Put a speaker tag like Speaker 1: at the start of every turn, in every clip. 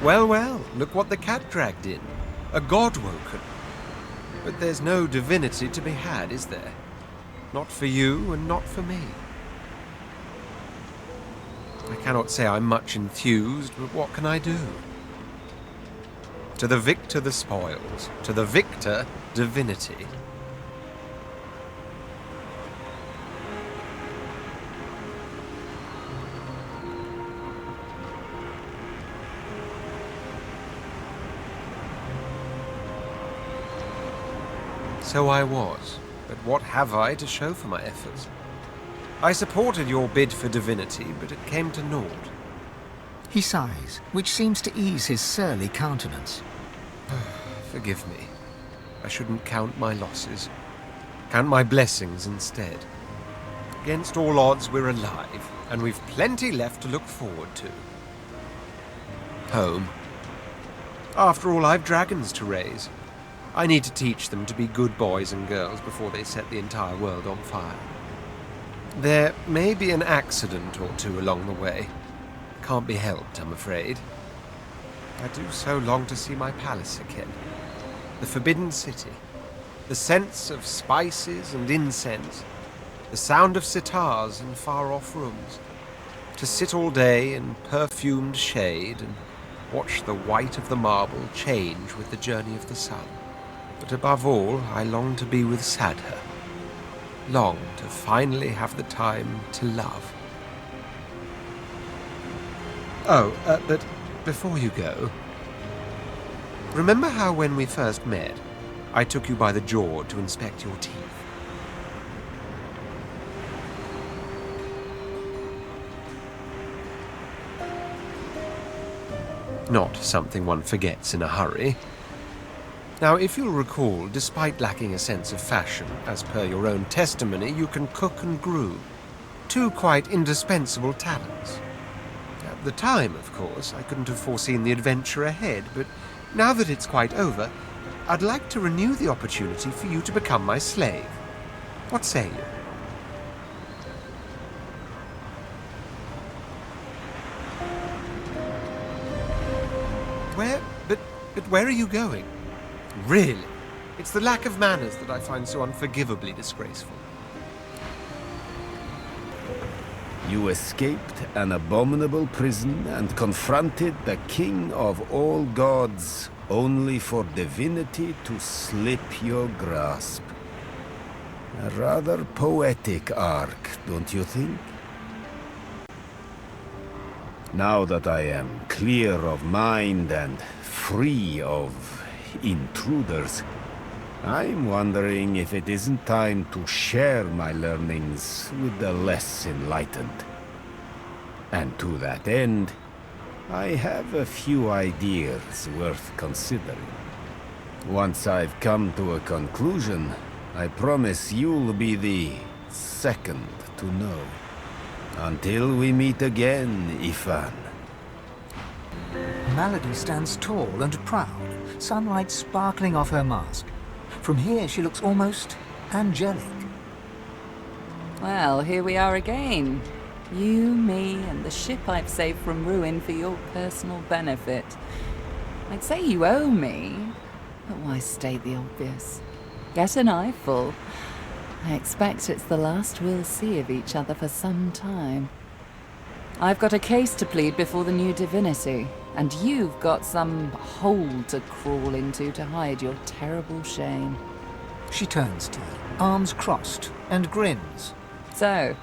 Speaker 1: Well, well, look what the cat dragged in. A god woken. But there's no divinity to be had, is there? Not for you and not for me. I cannot say I'm much enthused, but what can I do? To the victor the spoils, to the victor divinity. So I was, but what have I to show for my efforts? I supported your bid for divinity, but it came to naught.
Speaker 2: He sighs, which seems to ease his surly countenance.
Speaker 1: Forgive me. I shouldn't count my losses. Count my blessings instead. Against all odds, we're alive, and we've plenty left to look forward to. Home. After all, I've dragons to raise. I need to teach them to be good boys and girls before they set the entire world on fire. There may be an accident or two along the way. Can't be helped, I'm afraid. I do so long to see my palace again. The Forbidden City. The sense of spices and incense. The sound of sitars in far-off rooms. To sit all day in perfumed shade and watch the white of the marble change with the journey of the sun. But above all, I long to be with Sadha. Long to finally have the time to love. Oh, but before you go, remember how when we first met, I took you by the jaw to inspect your teeth? Not something one forgets in a hurry. Now, if you'll recall, despite lacking a sense of fashion, as per your own testimony, you can cook and groom. Two quite indispensable talents. At the time, of course, I couldn't have foreseen the adventure ahead, but now that it's quite over, I'd like to renew the opportunity for you to become my slave. What say you? But where are you going? Really? It's the lack of manners that I find so unforgivably disgraceful.
Speaker 3: You escaped an abominable prison and confronted the king of all gods, only for divinity to slip your grasp. A rather poetic arc, don't you think? Now that I am clear of mind and free of intruders, I'm wondering if it isn't time to share my learnings with the less enlightened. And to that end, I have a few ideas worth considering. Once I've come to a conclusion, I promise you'll be the second to know. Until we meet again, Ifan.
Speaker 2: Malady stands tall and proud, sunlight sparkling off her mask. From here, she looks almost angelic.
Speaker 4: Well, here we are again. You, me, and the ship I've saved from ruin for your personal benefit. I'd say you owe me, but why state the obvious? Get an eyeful. I expect it's the last we'll see of each other for some time. I've got a case to plead before the new divinity, and you've got some hole to crawl into to hide your terrible shame.
Speaker 2: She turns to you, arms crossed, and grins.
Speaker 4: So,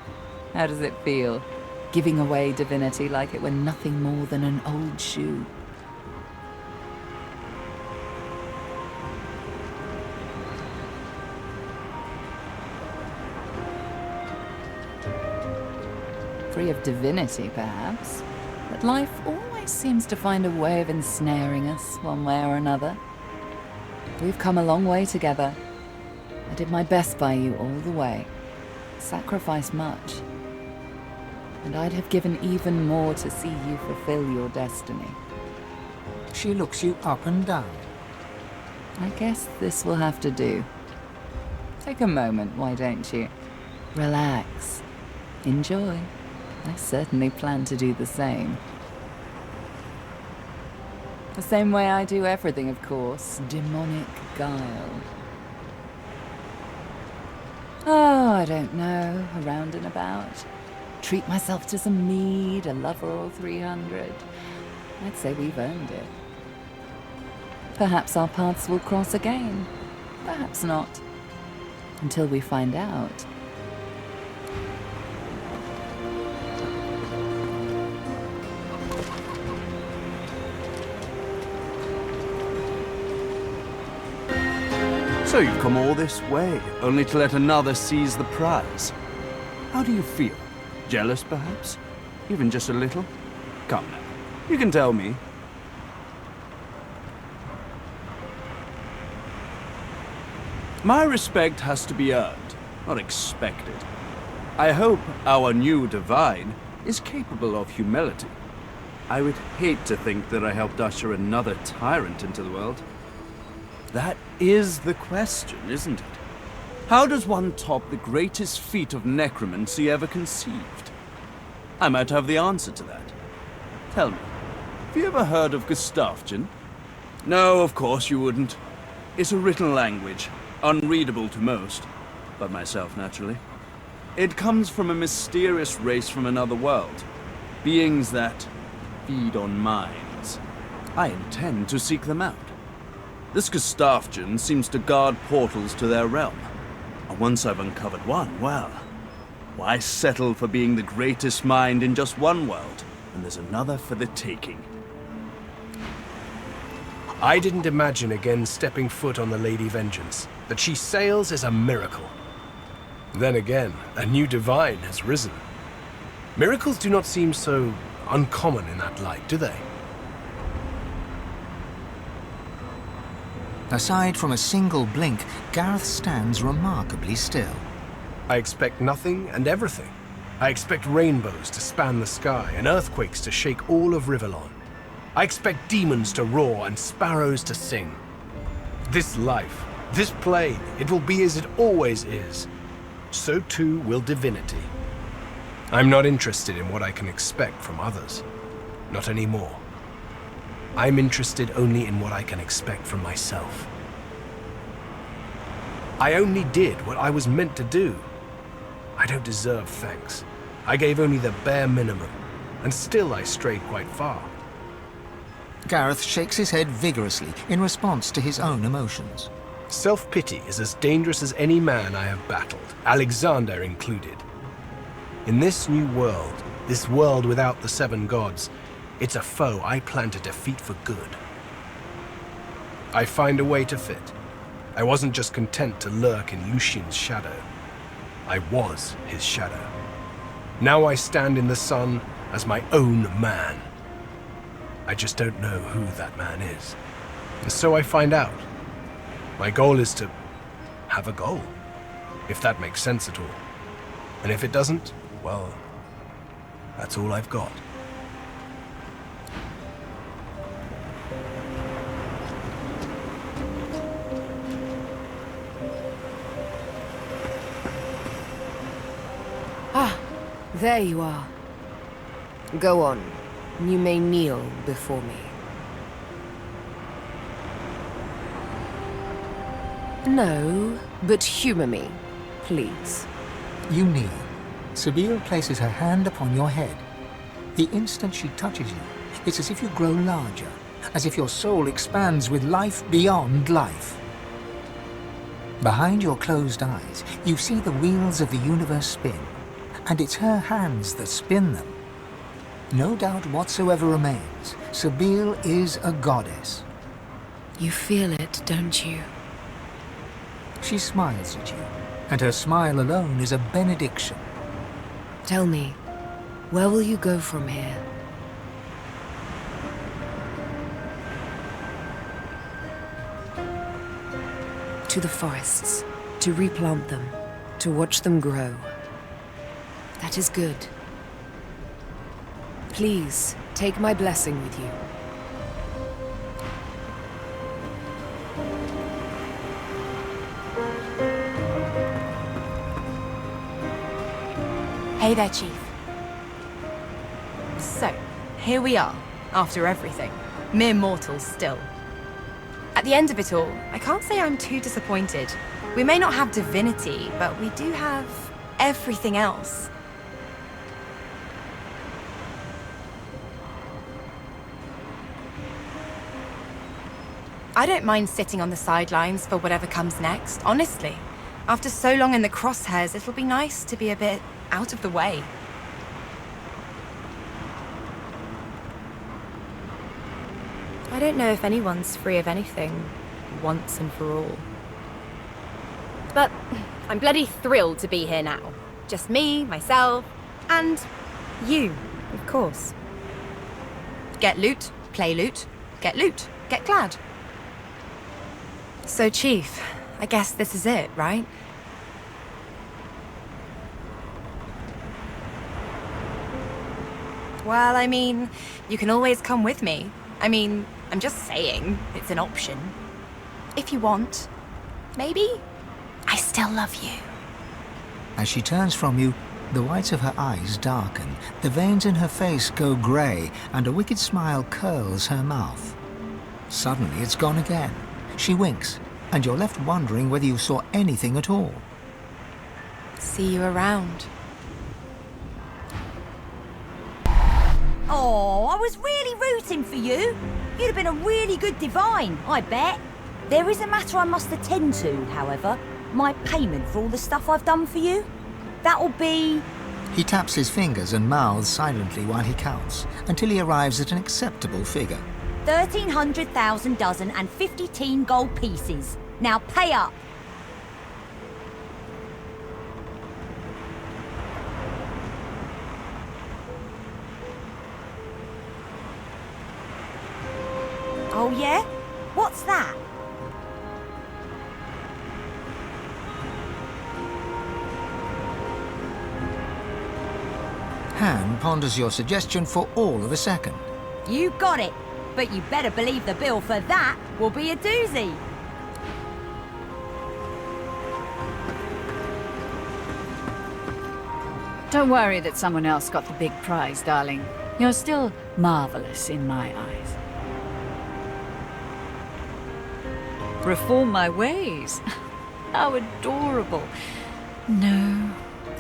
Speaker 4: how does it feel? Giving away divinity like it were nothing more than an old shoe. Free of divinity, perhaps, but life always seems to find a way of ensnaring us, one way or another. We've come a long way together. I did my best by you all the way, sacrificed much, and I'd have given even more to see you fulfill your destiny.
Speaker 2: She looks you up and down.
Speaker 4: I guess this will have to do. Take a moment, why don't you? Relax. Enjoy. I certainly plan to do the same. The same way I do everything, of course. Demonic guile. Oh, I don't know. Around and about. Treat myself to some mead, a lover or 300. I'd say we've earned it. Perhaps our paths will cross again. Perhaps not. Until we find out.
Speaker 5: So you've come all this way, only to let another seize the prize. How do you feel? Jealous, perhaps? Even just a little? Come now, you can tell me. My respect has to be earned, not expected. I hope our new divine is capable of humility. I would hate to think that I helped usher another tyrant into the world. That is the question, isn't it? How does one top the greatest feat of necromancy ever conceived? I might have the answer to that. Tell me, have you ever heard of Gustafsson? No, of course you wouldn't. It's a written language, unreadable to most, but myself naturally. It comes from a mysterious race from another world, beings that feed on minds. I intend to seek them out. This Gustafsson seems to guard portals to their realm. And once I've uncovered one, well, why settle for being the greatest mind in just one world, when there's another for the taking?
Speaker 6: I didn't imagine again stepping foot on the Lady Vengeance. That she sails is a miracle. Then again, a new divine has risen. Miracles do not seem so uncommon in that light, do they?
Speaker 2: Aside from a single blink, Gareth stands remarkably still.
Speaker 6: I expect nothing and everything. I expect rainbows to span the sky and earthquakes to shake all of Rivellon. I expect demons to roar and sparrows to sing. This life, this plane, it will be as it always is. So too will divinity. I'm not interested in what I can expect from others. Not anymore. I'm interested only in what I can expect from myself. I only did what I was meant to do. I don't deserve thanks. I gave only the bare minimum, and still I strayed quite far.
Speaker 2: Gareth shakes his head vigorously in response to his own emotions.
Speaker 6: Self-pity is as dangerous as any man I have battled, Alexander included. In this new world, this world without the 7 gods, it's a foe I plan to defeat for good. I find a way to fit. I wasn't just content to lurk in Lucien's shadow. I was his shadow. Now I stand in the sun as my own man. I just don't know who that man is. And so I find out. My goal is to have a goal, if that makes sense at all. And if it doesn't, well, that's all I've got.
Speaker 7: There you are. Go on. You may kneel before me. No, but humor me, please.
Speaker 2: You kneel. Sabine places her hand upon your head. The instant she touches you, it's as if you grow larger, as if your soul expands with life beyond life. Behind your closed eyes, you see the wheels of the universe spin, and it's her hands that spin them. No doubt whatsoever remains, Sabine is a goddess.
Speaker 7: You feel it, don't you?
Speaker 2: She smiles at you, and her smile alone is a benediction.
Speaker 7: Tell me, where will you go from here? To the forests, to replant them, to watch them grow. That is good. Please, take my blessing with you.
Speaker 8: Hey there, Chief. So, here we are, after everything. Mere mortals still. At the end of it all, I can't say I'm too disappointed. We may not have divinity, but we do have everything else. I don't mind sitting on the sidelines for whatever comes next, honestly. After so long in the crosshairs, it'll be nice to be a bit out of the way. I don't know if anyone's free of anything, once and for all. But I'm bloody thrilled to be here now. Just me, myself, and you, of course. Get loot, play loot, get glad. So, Chief, I guess this is it, right? Well, I mean, you can always come with me. I'm just saying, it's an option. If you want. Maybe? I still love you.
Speaker 2: As she turns from you, the whites of her eyes darken, the veins in her face go grey, and a wicked smile curls her mouth. Suddenly it's gone again. She winks, and you're left wondering whether you saw anything at all.
Speaker 8: See you around.
Speaker 9: Oh, I was really rooting for you. You'd have been a really good divine, I bet. There is a matter I must attend to, however. My payment for all the stuff I've done for you. That'll be...
Speaker 2: He taps his fingers and mouths silently while he counts, until he arrives at an acceptable figure.
Speaker 9: 1,300,000 dozen and 50 gold pieces. Now pay up. Oh yeah? What's that?
Speaker 2: Han ponders your suggestion for all of a second.
Speaker 9: You got it. But you better believe the bill for that will be a doozy.
Speaker 10: Don't worry that someone else got the big prize, darling. You're still marvelous in my eyes. Reform my ways? How adorable. No,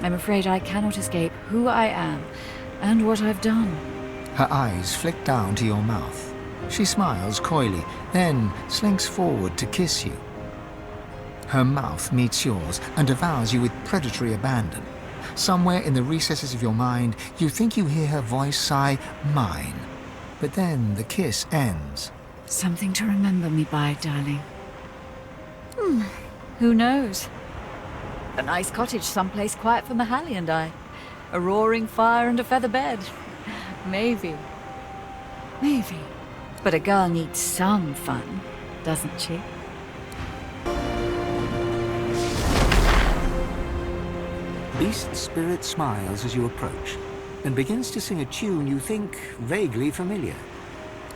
Speaker 10: I'm afraid I cannot escape who I am and what I've done.
Speaker 2: Her eyes flick down to your mouth. She smiles coyly, then slinks forward to kiss you. Her mouth meets yours and devours you with predatory abandon. Somewhere in the recesses of your mind, you think you hear her voice sigh, "Mine." But then the kiss ends.
Speaker 10: Something to remember me by, darling. Who knows? A nice cottage someplace quiet for Mahalia and I. A roaring fire and a feather bed. Maybe. Maybe. But a girl needs some fun, doesn't she?
Speaker 2: Beast Spirit smiles as you approach, and begins to sing a tune you think vaguely familiar.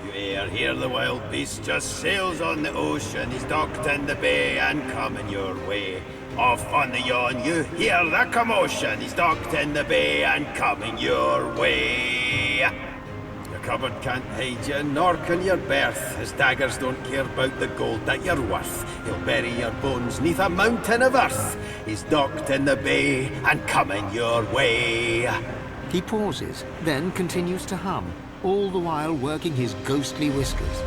Speaker 3: You hear the wild beast just sails on the ocean. He's docked in the bay and coming your way. Off on the yawn, you hear the commotion. He's docked in the bay and coming your way. Your cupboard can't hide you, nor can your berth. His daggers don't care about the gold that you're worth. He'll bury your bones neath a mountain of earth. He's docked in the bay and coming your way.
Speaker 2: He pauses, then continues to hum, all the while working his ghostly whiskers.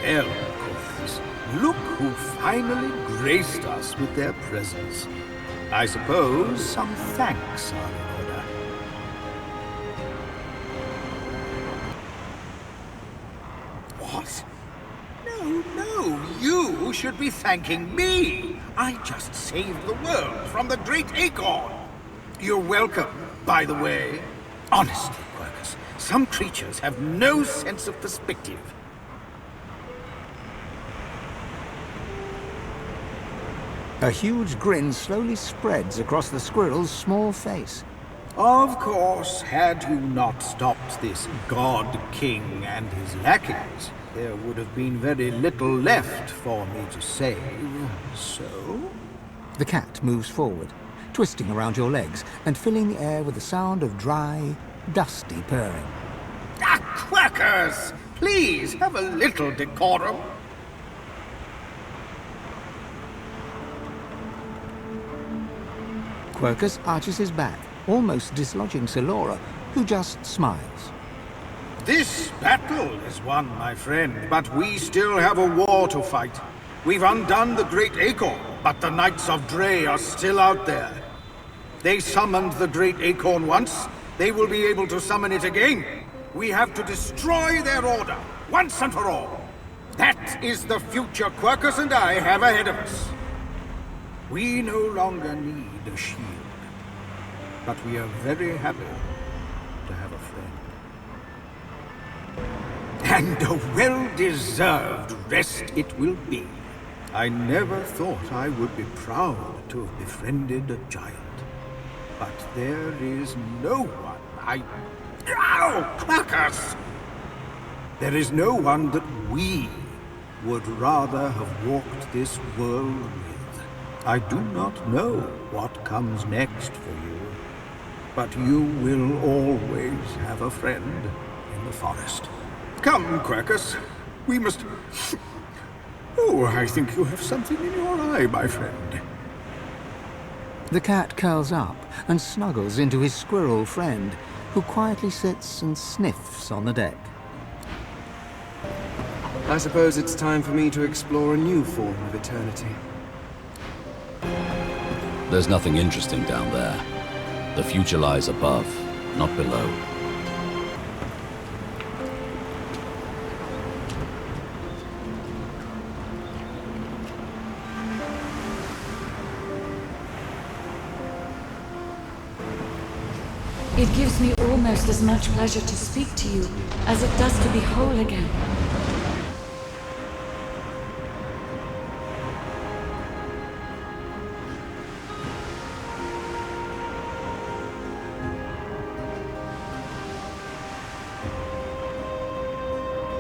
Speaker 11: Well, Quoths, look who finally graced us with their presence. I suppose some thanks are in order. What? No, you should be thanking me. I just saved the world from the Great Acorn. You're welcome, by the way. Honestly, Quercus, some creatures have no sense of perspective.
Speaker 2: A huge grin slowly spreads across the squirrel's small face.
Speaker 11: Of course, had you not stopped this God King and his lackeys, there would have been very little left for me to save, so...
Speaker 2: The cat moves forward, twisting around your legs and filling the air with the sound of dry, dusty purring.
Speaker 11: Ah, quackers! Please, have a little decorum.
Speaker 2: Quercus arches his back, almost dislodging Silora, who just smiles.
Speaker 11: This battle is won, my friend, but we still have a war to fight. We've undone the Great Acorn, but the Knights of Dre are still out there. They summoned the Great Acorn once. They will be able to summon it again. We have to destroy their order, once and for all. That is the future Quercus and I have ahead of us. We no longer need a shield, but we are very happy to have a friend. And a well-deserved rest it will be. I never thought I would be proud to have befriended a giant. But there is no one Ow! Quackers! There is no one that we would rather have walked this world with. I do not know what comes next for you, but you will always have a friend in the forest. Come, Quercus. We must... Oh, I think you have something in your eye, my friend.
Speaker 2: The cat curls up and snuggles into his squirrel friend, who quietly sits and sniffs on the deck.
Speaker 12: I suppose it's time for me to explore a new form of eternity.
Speaker 13: There's nothing interesting down there. The future lies above, not below.
Speaker 10: It gives me almost as much pleasure to speak to you as it does to be whole again.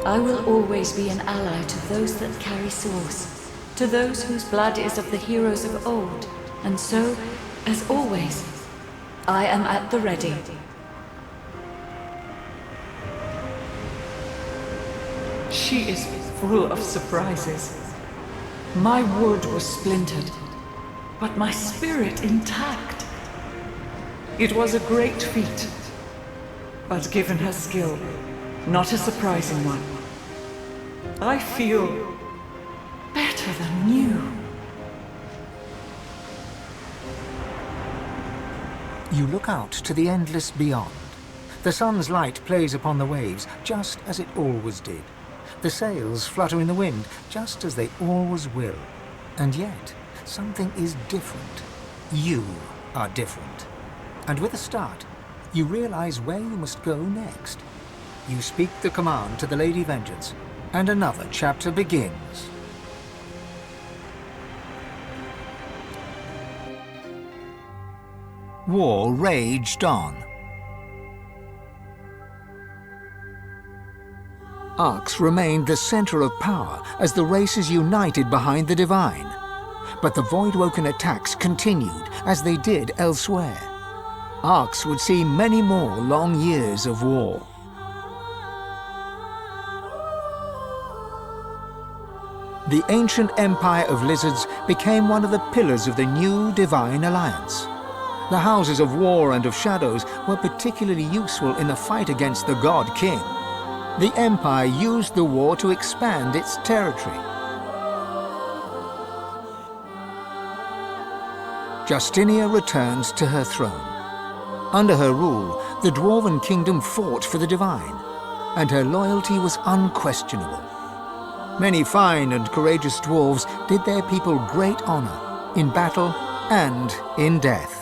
Speaker 10: I will always be an ally to those that carry swords, to those whose blood is of the heroes of old, and so, as always, I am at the ready.
Speaker 14: She is full of surprises. My wood was splintered, but my spirit intact. It was a great feat, but given her skill, not a surprising one. I feel better than new.
Speaker 2: You look out to the endless beyond. The sun's light plays upon the waves, just as it always did. The sails flutter in the wind, just as they always will. And yet, something is different. You are different. And with a start, you realize where you must go next. You speak the command to the Lady Vengeance, and another chapter begins. War raged on. Arx remained the center of power as the races united behind the Divine. But the Voidwoken attacks continued as they did elsewhere. Arx would see many more long years of war. The ancient empire of lizards became one of the pillars of the new Divine Alliance. The houses of war and of shadows were particularly useful in the fight against the God King. The Empire used the war to expand its territory. Justinia returns to her throne. Under her rule, the Dwarven Kingdom fought for the Divine, and her loyalty was unquestionable. Many fine and courageous dwarves did their people great honor in battle and in death.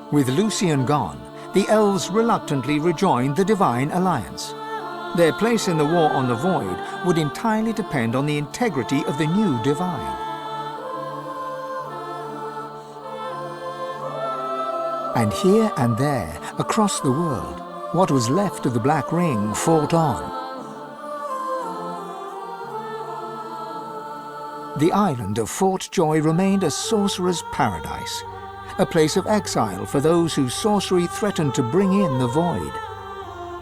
Speaker 2: With Lucian gone, the elves reluctantly rejoined the Divine Alliance. Their place in the war on the Void would entirely depend on the integrity of the new Divine. And here and there, across the world, what was left of the Black Ring fought on. The island of Fort Joy remained a sorcerer's paradise, a place of exile for those whose sorcery threatened to bring in the void.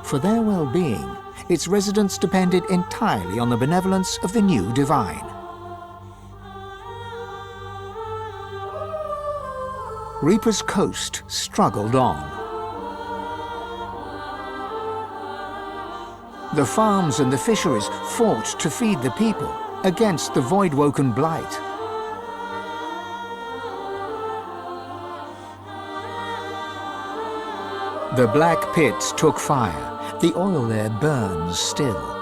Speaker 2: For their well-being, its residents depended entirely on the benevolence of the new divine. Reaper's Coast struggled on. The farms and the fisheries fought to feed the people against the void-woken blight. The black pits took fire. The oil there burns still.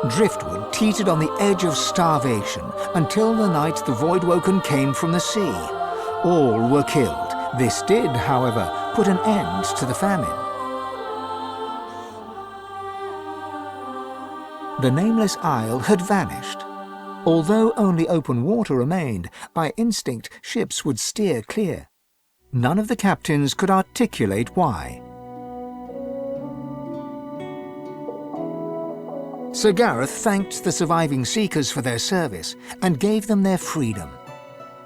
Speaker 2: Driftwood teetered on the edge of starvation until the night the Voidwoken came from the sea. All were killed. This did, however, put an end to the famine. The nameless isle had vanished. Although only open water remained, by instinct ships would steer clear. None of the captains could articulate why. Sir Gareth thanked the surviving Seekers for their service and gave them their freedom.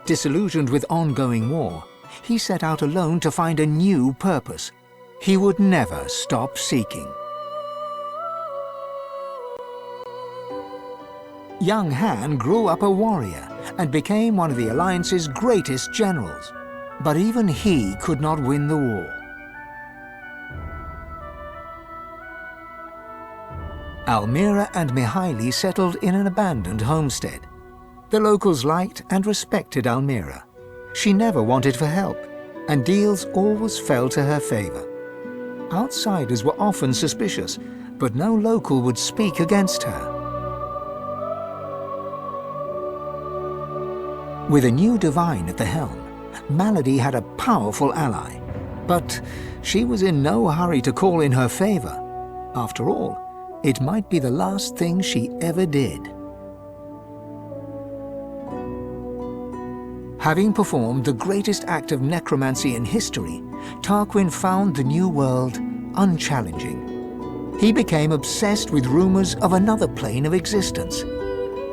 Speaker 2: Disillusioned with ongoing war, he set out alone to find a new purpose. He would never stop seeking. Young Han grew up a warrior and became one of the Alliance's greatest generals. But even he could not win the war. Almira and Mihaili settled in an abandoned homestead. The locals liked and respected Almira. She never wanted for help, and deals always fell to her favor. Outsiders were often suspicious, but no local would speak against her. With a new divine at the helm, Malady had a powerful ally, but she was in no hurry to call in her favor. After all, it might be the last thing she ever did. Having performed the greatest act of necromancy in history, Tarquin found the new world unchallenging. He became obsessed with rumors of another plane of existence.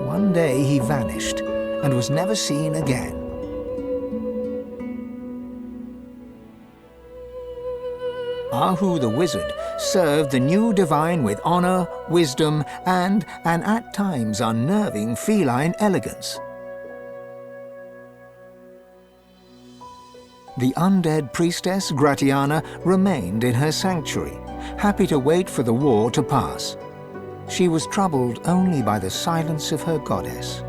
Speaker 2: One day he vanished and was never seen again. Ahu the wizard served the new divine with honor, wisdom, and an at times unnerving feline elegance. The undead priestess Gratiana remained in her sanctuary, happy to wait for the war to pass. She was troubled only by the silence of her goddess.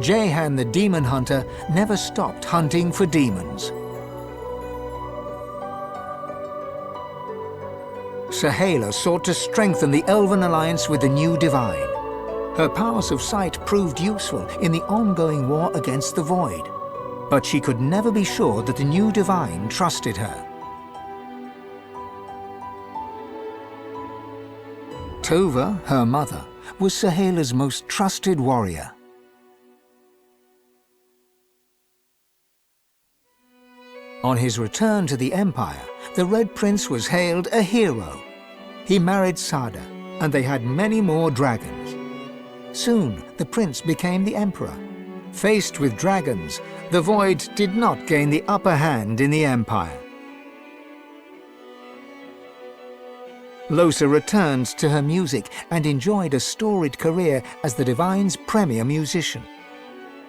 Speaker 2: Jehan the demon hunter never stopped hunting for demons. Sahala sought to strengthen the Elven alliance with the new divine. Her powers of sight proved useful in the ongoing war against the Void, but she could never be sure that the new divine trusted her. Tova, her mother, was Sahala's most trusted warrior. On his return to the Empire, the Red Prince was hailed a hero. He married Sada, and they had many more dragons. Soon, the prince became the Emperor. Faced with dragons, the Void did not gain the upper hand in the Empire. Losa returned to her music and enjoyed a storied career as the Divine's premier musician.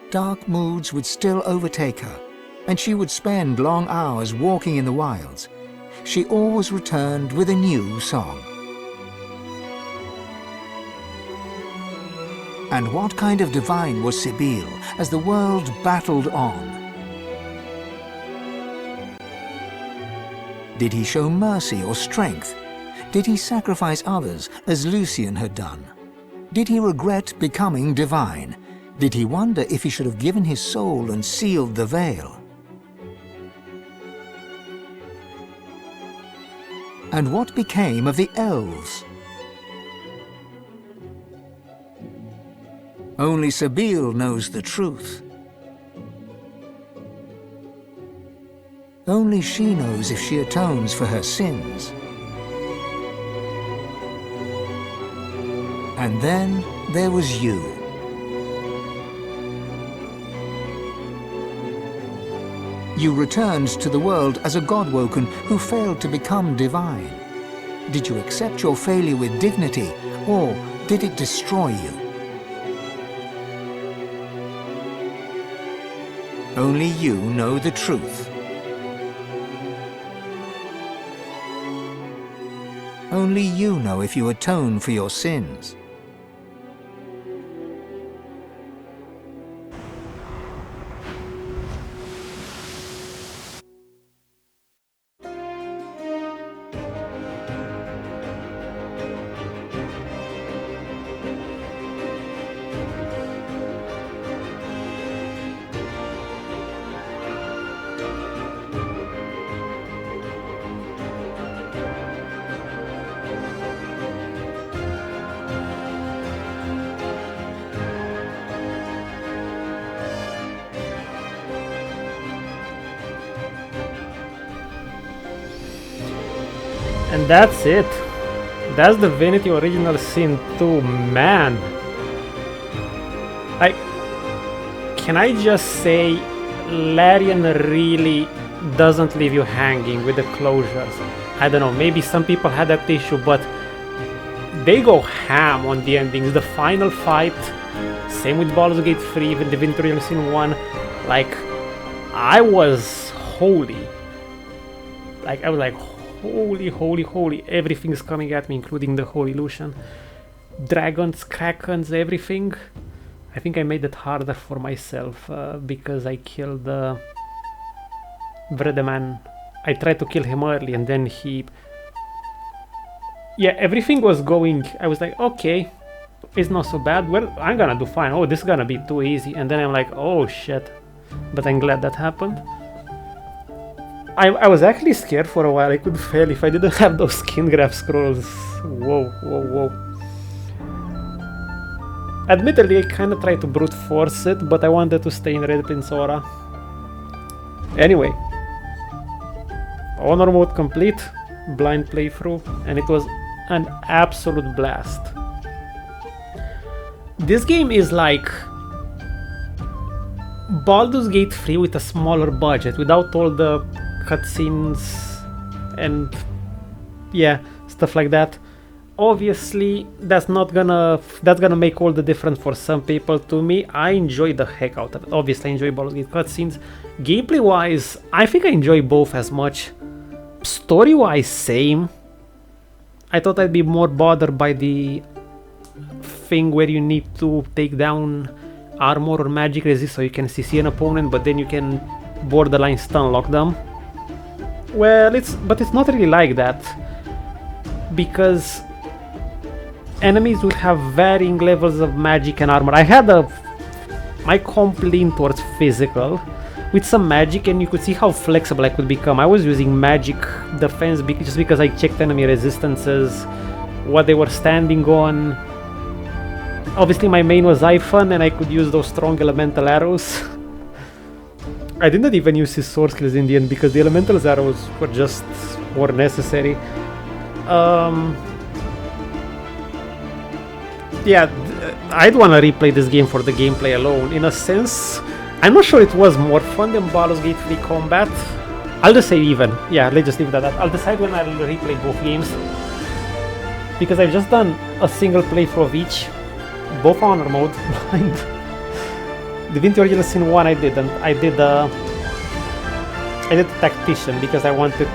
Speaker 2: Dark moods would still overtake her, and she would spend long hours walking in the wilds. She always returned with a new song. And what kind of divine was Sibyl as the world battled on? Did he show mercy or strength? Did he sacrifice others as Lucian had done? Did he regret becoming divine? Did he wonder if he should have given his soul and sealed the veil? And what became of the elves? Only Sabine knows the truth. Only she knows if she atones for her sins. And then there was you. You returned to the world as a godwoken who failed to become divine. Did you accept your failure with dignity, or did it destroy you? Only you know the truth. Only you know if you atone for your sins.
Speaker 15: And that's it. That's the Divinity Original Sin 2, man. Can I just say, Larian really doesn't leave you hanging with the closures. I don't know, maybe some people had that issue, but they go ham on the endings. The final fight, same with Baldur's Gate 3, even Divinity Original Sin 1, like, I was holy. Like, I was like, holy, holy, holy, everything's coming at me, including the whole illusion. Dragons, krakens, everything. I think I made it harder for myself because I killed Vredeman. I tried to kill him early and then he... Yeah, everything was going... I was like, okay, it's not so bad. Well, I'm gonna do fine. Oh, this is gonna be too easy. And then I'm like, oh shit. But I'm glad that happened. I was actually scared for a while. I could fail if I didn't have those skin graph scrolls. Whoa, whoa, whoa. Admittedly, I kinda tried to brute force it, but I wanted to stay in Red Prince Aura. Anyway. Honor mode complete. Blind playthrough. And it was an absolute blast. This game is like Baldur's Gate 3 with a smaller budget, without all the cutscenes and yeah, stuff like that. Obviously, that's gonna make all the difference for some people. To me, I enjoy the heck out of it. Obviously, I enjoy Baldur's Gate cutscenes. Gameplay wise, I think I enjoy both as much. Story wise, same. I thought I'd be more bothered by the thing where you need to take down armor or magic resist so you can CC an opponent, but then you can borderline stun lock them. Well, it's not really like that, because enemies will have varying levels of magic and armor. I had my comp lean towards physical with some magic, and you could see how flexible I could become. I was using magic defense just because I checked enemy resistances, what they were standing on. Obviously my main was Iphon and I could use those strong elemental arrows. I didn't even use his sword skills in the end because the elemental arrows were just more necessary. Yeah, I'd want to replay this game for the gameplay alone. In a sense, I'm not sure it was more fun than Baldur's Gate 3 combat. I'll just say even. Yeah, let's just leave it at that. I'll decide when I'll replay both games, because I've just done a single playthrough of each. Both honor mode. Divinity Original Sin 1 I didn't. I did Tactician because I wanted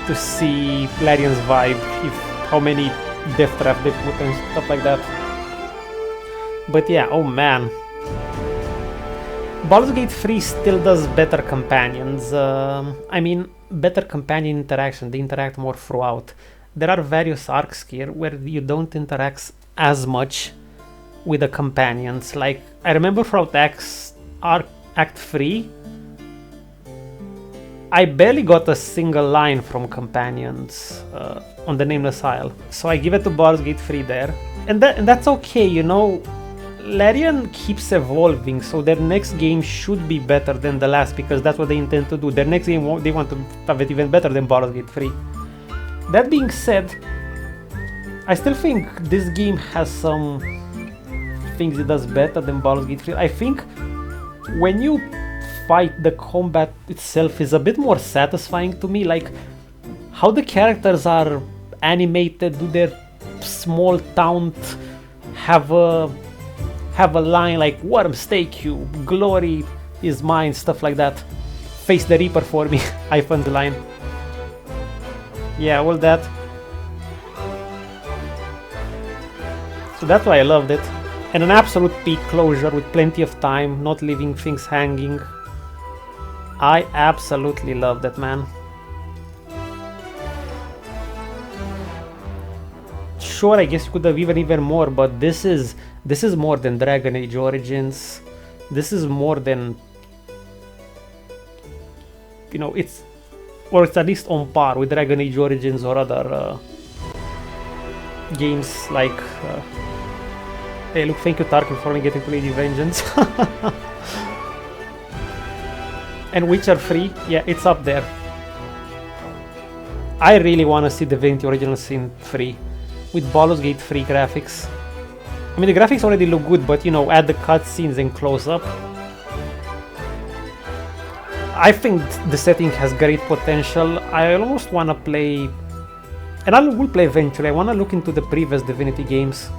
Speaker 15: to see Larian's vibe, how many death trap they put and stuff like that. But yeah, oh man. Baldur's Gate 3 still does better companions. I mean, better companion interaction. They interact more throughout. There are various arcs here where you don't interact as much with the companions. Like, I remember throughout Act 3, I barely got a single line from companions on the Nameless Isle. So I give it to Baldur's Gate 3 there. And that's okay, you know. Larian keeps evolving, so their next game should be better than the last, because that's what they intend to do. Their next game, they want to have it even better than Baldur's Gate 3. That being said, I still think this game has some things it does better than Baldur's Gate 3. I think when you fight, the combat itself is a bit more satisfying to me, like how the characters are animated, do their small taunt have a line like "Worm stake you, glory is mine," stuff like that. Face the Reaper for me. I found the line. Yeah, all that. So that's why I loved it. And an absolute peak closure with plenty of time, not leaving things hanging. I absolutely loved it, man. Sure, I guess you could have even more, but this is more than Dragon Age Origins. This is more than, you know, it's at least on par with Dragon Age Origins or other games like. Hey, look, thank you, Tarkin, for me getting to Lady Vengeance. And Witcher 3, yeah, it's up there. I really want to see Divinity Original Sin 3 with Baldur's Gate 3 graphics. I mean, the graphics already look good, but you know, add the cutscenes and close up. I think the setting has great potential. I almost want to play, and I will play eventually. I want to look into the previous Divinity games.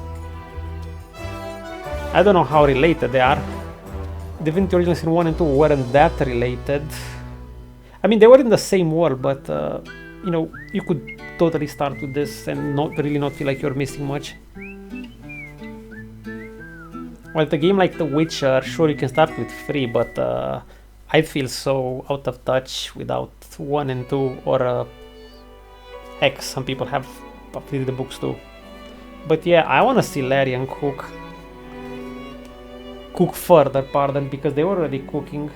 Speaker 15: I don't know how related they are. Divinity Original Sin 1 and 2 weren't that related. I mean, they were in the same world, but you know, you could totally start with this and not feel like you're missing much. Well, the game like The Witcher, sure, you can start with 3, but I feel so out of touch without 1 and 2, or X. Some people have completed the books too. But yeah, I want to see Larian cook further, because they were already cooking.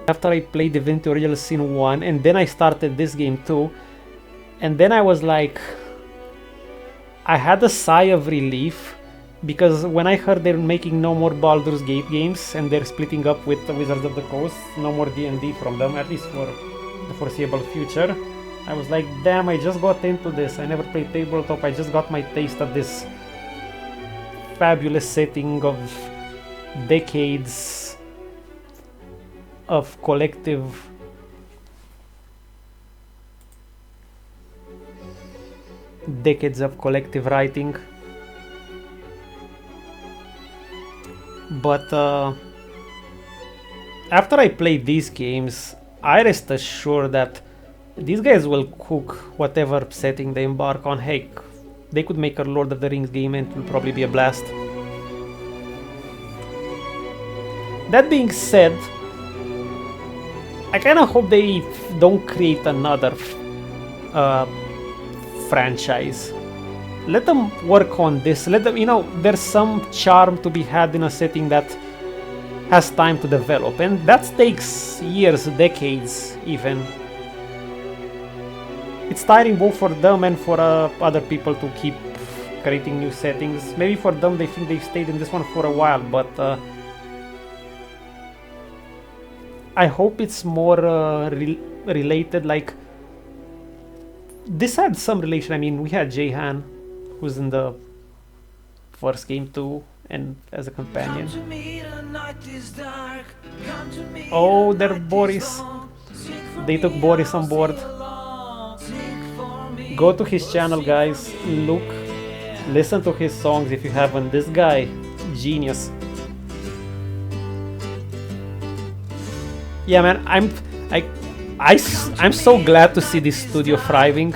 Speaker 15: After I played Divinity Original Sin 1, and then I started this game too, and then I was like, I had a sigh of relief, because when I heard they're making no more Baldur's Gate games and they're splitting up with the Wizards of the Coast, no more D&D from them, at least for the foreseeable future, I was like, damn, I just got into this. I never played tabletop. I just got my taste of this fabulous setting of decades of collective writing. But after I play these games, I rest assured that these guys will cook whatever setting they embark on. Heck, they could make a Lord of the Rings game and it will probably be a blast. That being said, I kind of hope they don't create another franchise. Let them work on this. Let them, you know, there's some charm to be had in a setting that has time to develop, and that takes years, decades even. It's tiring both for them and for other people to keep creating new settings. Maybe for them, they think they've stayed in this one for a while, but I hope it's more related. Like, this had some relation. I mean, we had Jehan, who's in the first game too, and as a companion. Oh, they're Boris. They took Boris on board. Go to his channel, guys. Look, listen to his songs if you haven't. This guy, genius. Yeah, man, I'm so glad to see this studio thriving,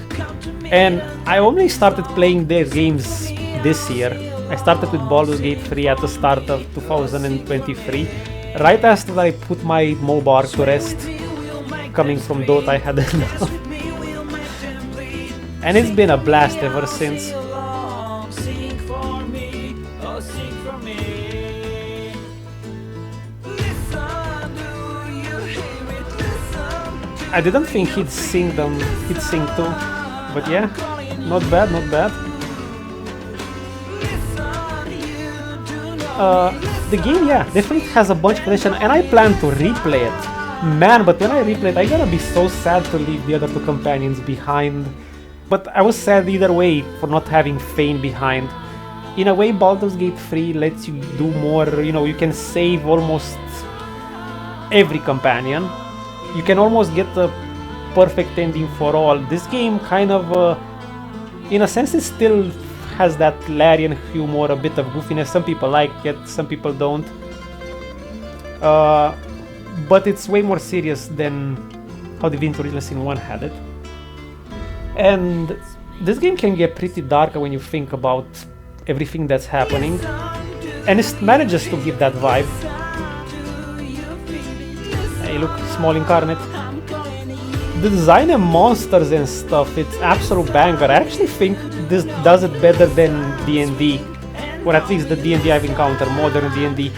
Speaker 15: and I only started playing their games this year. I started with Baldur's Gate 3 at the start of 2023, right after I put my mobile to rest. Coming from Dota, I had enough. And it's been a blast ever since. I didn't think he'd sing too, but yeah, not bad, not bad. The game, yeah, definitely has a bunch of potential, and I plan to replay it. Man, but when I replay it, I'm gonna be so sad to leave the other two companions behind. But I was sad either way for not having Fane behind. In a way, Baldur's Gate 3 lets you do more, you know, you can save almost every companion. You can almost get the perfect ending for all. This game kind of, in a sense, it still has that Larian humor, a bit of goofiness. Some people like it, some people don't. But it's way more serious than how Divinity Original Sin 1 had it. And this game can get pretty dark when you think about everything that's happening. And it manages to give that vibe. Hey, look, small incarnate. The design and monsters and stuff, it's absolute banger. I actually think this does it better than D&D, or at least the D&D I've encountered, modern D&D.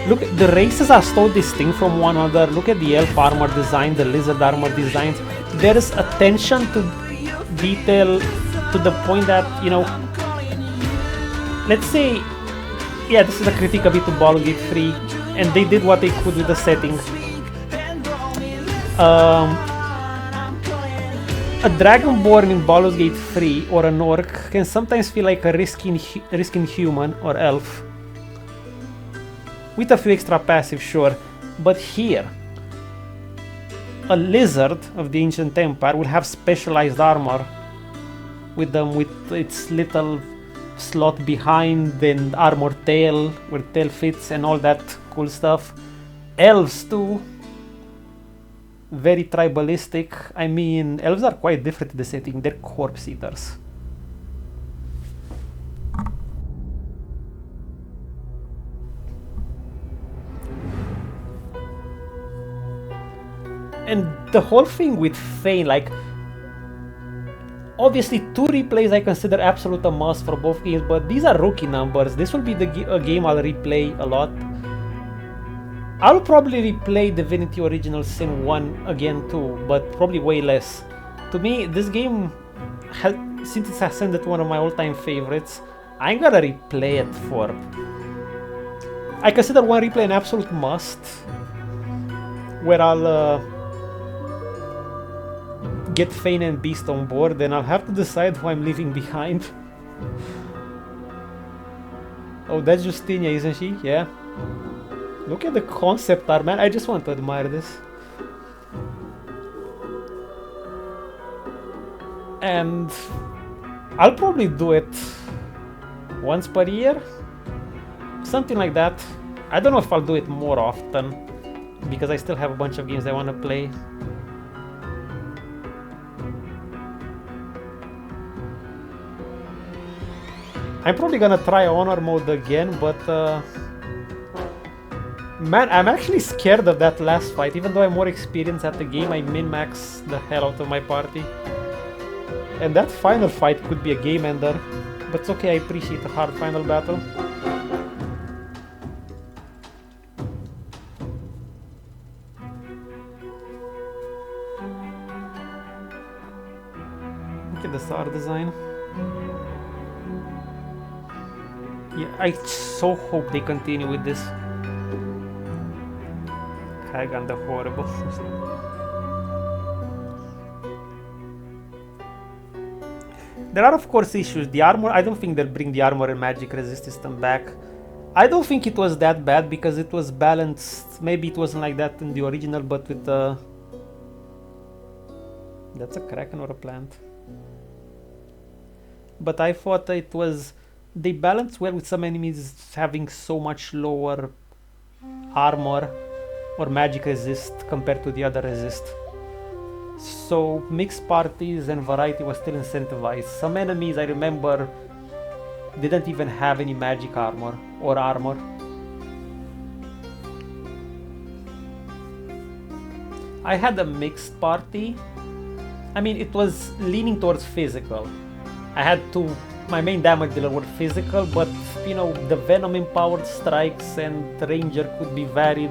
Speaker 15: Look, the races are so distinct from one another. Look at the elf armor design, the lizard armor designs. There is attention to detail to the point that, you know, let's say, yeah, this is a critique a bit to Baldur's Gate 3, and they did what they could with the setting. A dragonborn in Baldur's Gate 3 or an orc can sometimes feel like a risking human or elf. With a few extra passive, sure, but here, a lizard of the Ancient Empire will have specialized armor with its little slot behind and armor tail where tail fits and all that cool stuff. Elves too. Very tribalistic. I mean, elves are quite different in the setting. They're corpse eaters. And the whole thing with Fane, like, obviously 2 replays I consider absolute a must for both games, but these are rookie numbers. This will be a game I'll replay a lot. I'll probably replay Divinity Original Sin 1 again too, but probably way less. To me, this game, since it's ascended to one of my all-time favorites, I'm gonna replay it for... I consider one replay an absolute must, where I'll get Fane and Beast on board, and I'll have to decide who I'm leaving behind. Oh, that's Justinia, isn't she? Yeah. Look at the concept art, man. I just want to admire this. And I'll probably do it once per year. Something like that. I don't know if I'll do it more often, because I still have a bunch of games I want to play. I'm probably gonna try Honor mode again, but man, I'm actually scared of that last fight. Even though I'm more experienced at the game, I min-max the hell out of my party. And that final fight could be a game ender, but it's okay, I appreciate a hard final battle. Look at the star design. Yeah, I so hope they continue with this. Hagan the Horrible. There are of course issues. The armor, I don't think they'll bring the armor and magic resist system back. I don't think it was that bad because it was balanced. Maybe it wasn't like that in the original, but with the... That's a kraken or a plant. But I thought it was... They balanced well with some enemies having so much lower armor or magic resist compared to the other resist. So mixed parties and variety was still incentivized. Some enemies I remember didn't even have any magic armor or armor. I had a mixed party. I mean, it was leaning towards physical. I had two. My main damage dealer were physical, but you know, the Venom empowered strikes and Ranger could be varied.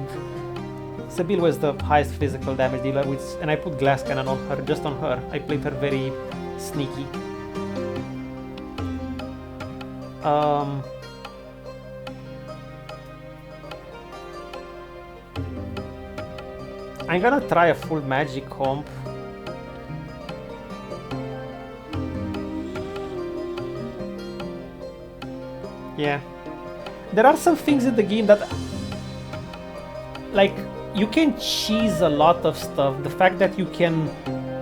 Speaker 15: Sebille was the highest physical damage dealer, and I put Glass Cannon on her, just on her. I played her very sneaky. I'm gonna try a full magic comp. Yeah. There are some things in the game that, like, you can cheese a lot of stuff. The fact that you can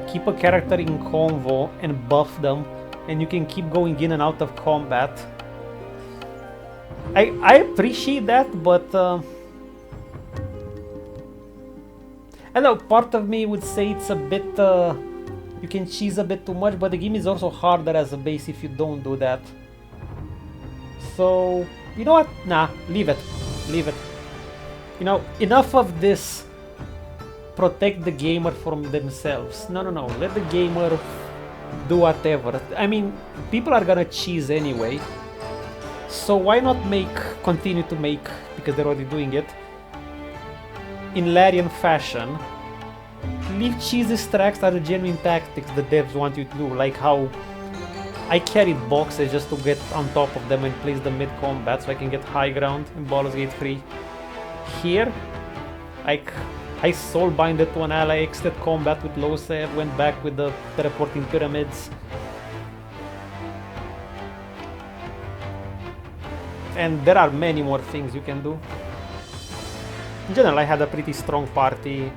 Speaker 15: keep a character in convo and buff them, and you can keep going in and out of combat. I appreciate that, but I know part of me would say it's a bit you can cheese a bit too much, but the game is also harder as a base if you don't do that. So you know what? Nah, leave it. Leave it. You know, enough of this protect the gamer from themselves. No, let the gamer do whatever. I mean, people are gonna cheese anyway, so why not continue to make, because they're already doing it, in Larian fashion. Leave cheesy tracks are the genuine tactics the devs want you to do, like how I carried boxes just to get on top of them and place them mid-combat so I can get high ground in Baldur's Gate 3. Here, like, I soul binded to an ally, exited combat with low save, went back with the teleporting pyramids. And there are many more things you can do. In general, I had a pretty strong party.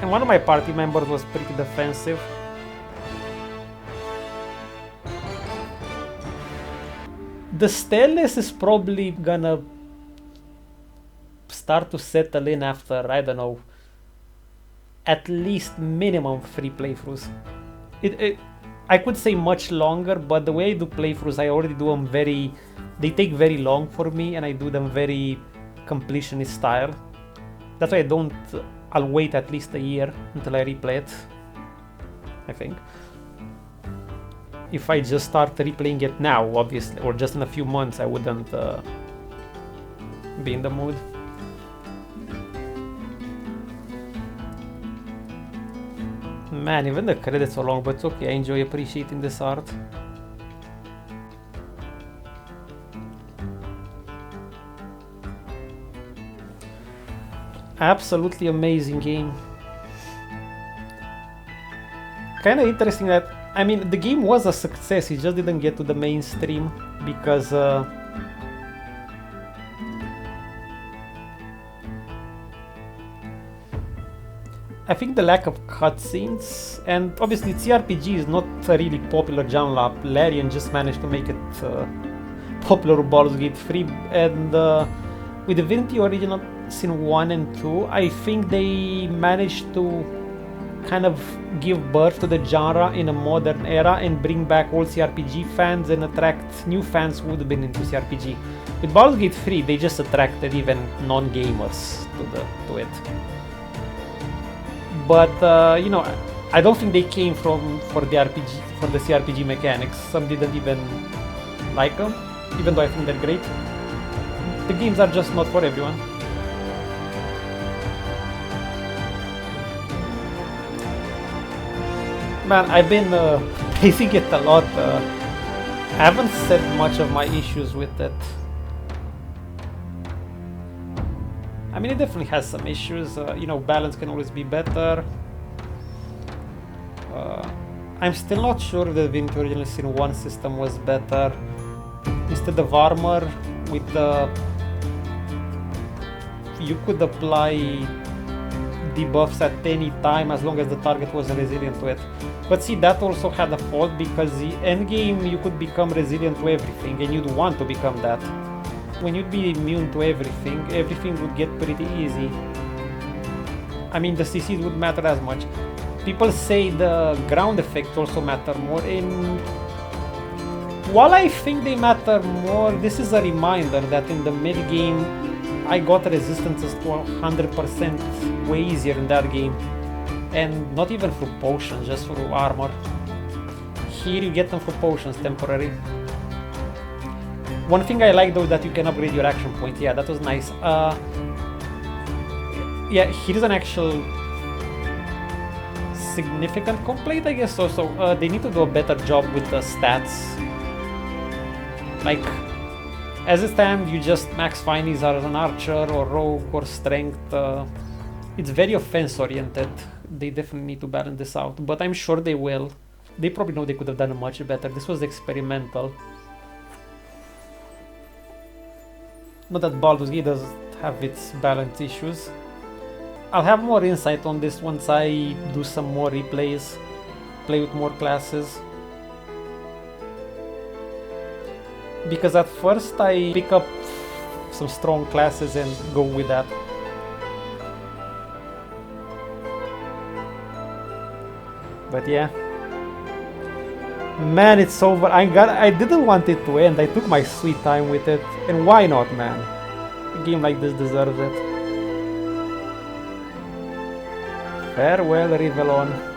Speaker 15: And one of my party members was pretty defensive. The staleness is probably gonna start to settle in after, I don't know, at least minimum 3 playthroughs. I could say much longer, but the way I do playthroughs, I already do them they take very long for me, and I do them very completionist style. That's why I'll wait at least a year until I replay it, I think. If I just start replaying it now, obviously, or just in a few months, I wouldn't be in the mood. Man, even the credits are long, but it's okay, I enjoy appreciating this art. Absolutely amazing game. Kinda interesting that, I mean, the game was a success, it just didn't get to the mainstream because I think the lack of cutscenes, and obviously CRPG is not a really popular genre. Larian just managed to make it popular with Baldur's Gate 3, and with Divinity Original Sin 1 and 2, I think they managed to kind of give birth to the genre in a modern era and bring back old CRPG fans and attract new fans who would have been into CRPG. With Baldur's Gate 3, they just attracted even non-gamers to it. But you know, I don't think they came for the CRPG mechanics. Some didn't even like them, even though I think they're great. The games are just not for everyone. Man, I've been praising it a lot. I haven't said much of my issues with it. I mean, it definitely has some issues. You know, balance can always be better. I'm still not sure if the Divinity Original Sin 1 system was better. Instead of armor, with the... you could apply debuffs at any time as long as the target was resilient to it. But see, that also had a fault because the endgame you could become resilient to everything, and you'd want to become that. When you'd be immune to everything, everything would get pretty easy. I mean, the CCs would matter as much. People say the ground effects also matter more, and while I think they matter more, this is a reminder that in the mid-game I got resistances to 100% way easier in that game. And not even through potions, just through armor. Here you get them through potions, temporary. One thing I like though is that you can upgrade your action point. Yeah, that was nice. Yeah, here's an actual significant complaint, I guess. So they need to do a better job with the stats. Like, As it stands, you just max findings as an archer or rogue or strength. It's very offense oriented. They definitely need to balance this out, but I'm sure they will. They probably know they could have done it much better. This was experimental. Not that Baldur's Gate does have its balance issues. I'll have more insight on this once I do some more replays, play with more classes. Because at first I pick up some strong classes and go with that. But yeah. Man, it's over. I didn't want it to end. I took my sweet time with it. And why not, man? A game like this deserves it. Farewell, Rivelon.